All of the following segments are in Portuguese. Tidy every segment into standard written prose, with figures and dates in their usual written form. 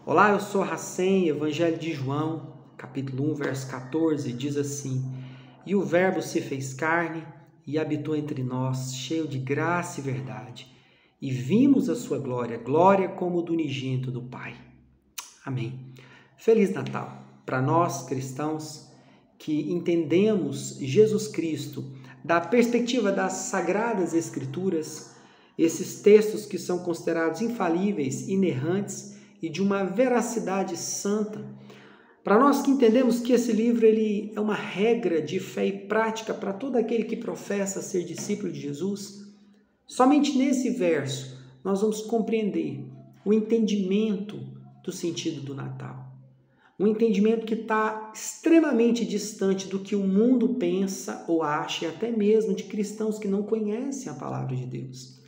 Olá, eu sou Hacem, Evangelho de João, capítulo 1, verso 14, diz assim: E o Verbo se fez carne e habitou entre nós, cheio de graça e verdade, e vimos a sua glória, glória como do unigênito do Pai. Amém. Feliz Natal para nós cristãos que entendemos Jesus Cristo da perspectiva das Sagradas Escrituras, esses textos que são considerados infalíveis, inerrantes e de uma veracidade santa. Para nós que entendemos que esse livro ele é uma regra de fé e prática para todo aquele que professa ser discípulo de Jesus, somente nesse verso nós vamos compreender o entendimento do sentido do Natal. Um entendimento que está extremamente distante do que o mundo pensa ou acha, e até mesmo de cristãos que não conhecem a palavra de Deus.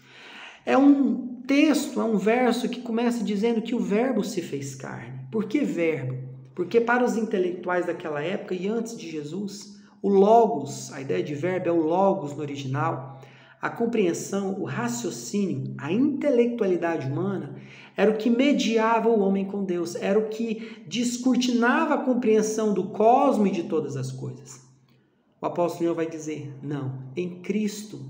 É um texto, é um verso que começa dizendo que o Verbo se fez carne. Por que verbo? Porque para os intelectuais daquela época e antes de Jesus, o logos, a ideia de verbo é o logos no original, a compreensão, o raciocínio, a intelectualidade humana era o que mediava o homem com Deus, era o que descortinava a compreensão do cosmos e de todas as coisas. O apóstolo João vai dizer, não, em Cristo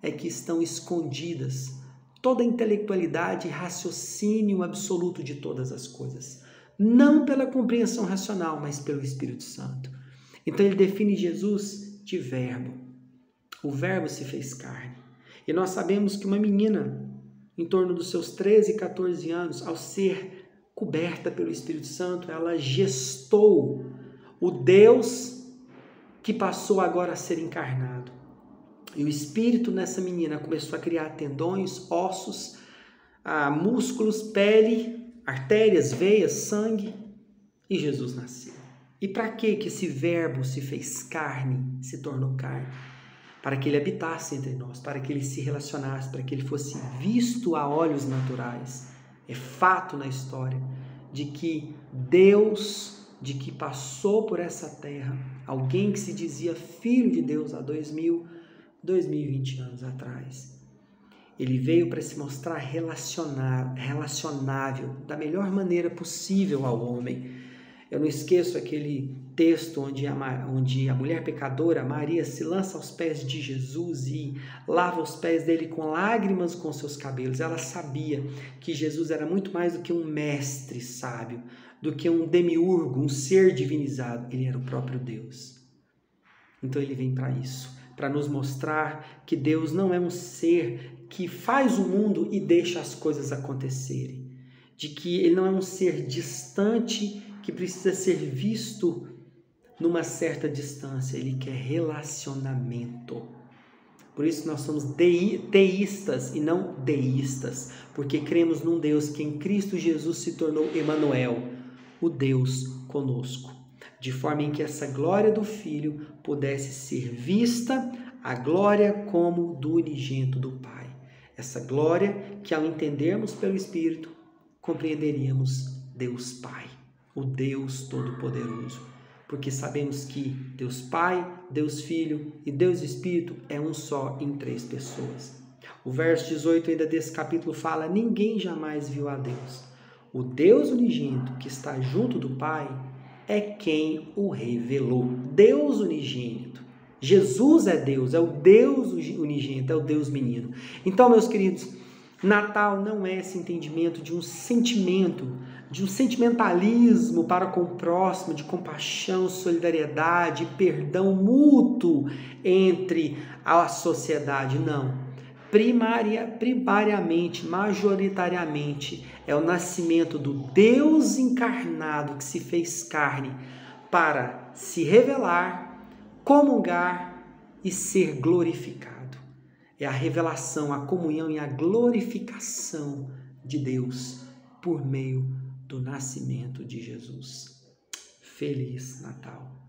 é que estão escondidas toda a intelectualidade e raciocínio absoluto de todas as coisas. Não pela compreensão racional, mas pelo Espírito Santo. Então ele define Jesus de verbo. O verbo se fez carne. E nós sabemos que uma menina, em torno dos seus 13, 14 anos, ao ser coberta pelo Espírito Santo, ela gestou o Deus que passou agora a ser encarnado. E o Espírito nessa menina começou a criar tendões, ossos, músculos, pele, artérias, veias, sangue, e Jesus nasceu. E para que esse verbo se fez carne, se tornou carne? Para que ele habitasse entre nós, para que ele se relacionasse, para que ele fosse visto a olhos naturais. É fato na história de que Deus, de que passou por essa terra, alguém que se dizia filho de Deus há 2020 anos atrás. Ele veio para se mostrar relacionável da melhor maneira possível ao homem. Eu não esqueço aquele texto onde a mulher pecadora, Maria, se lança aos pés de Jesus e lava os pés dele com lágrimas com seus cabelos. Ela sabia que Jesus era muito mais do que um mestre sábio, do que um demiurgo, um ser divinizado. Ele era o próprio Deus. Então ele vem para isso, para nos mostrar que Deus não é um ser que faz o mundo e deixa as coisas acontecerem. De que ele não é um ser distante que precisa ser visto numa certa distância. Ele quer relacionamento. Por isso nós somos teístas e não deístas, porque cremos num Deus que em Cristo Jesus se tornou Emanuel, o Deus conosco. De forma em que essa glória do Filho pudesse ser vista, a glória como do unigênito do Pai. Essa glória que, ao entendermos pelo Espírito, compreenderíamos Deus Pai, o Deus Todo-Poderoso. Porque sabemos que Deus Pai, Deus Filho e Deus Espírito é um só em 3 pessoas. O verso 18 ainda desse capítulo fala, ninguém jamais viu a Deus. O Deus unigênito que está junto do Pai é quem o revelou. Deus unigênito. Jesus é Deus, é o Deus unigênito, é o Deus menino. Então, meus queridos, Natal não é esse entendimento de um sentimento, de um sentimentalismo para com o próximo, de compaixão, solidariedade, perdão mútuo entre a sociedade. Não. Primariamente, majoritariamente, é o nascimento do Deus encarnado que se fez carne para se revelar, comungar e ser glorificado. É a revelação, a comunhão e a glorificação de Deus por meio do nascimento de Jesus. Feliz Natal!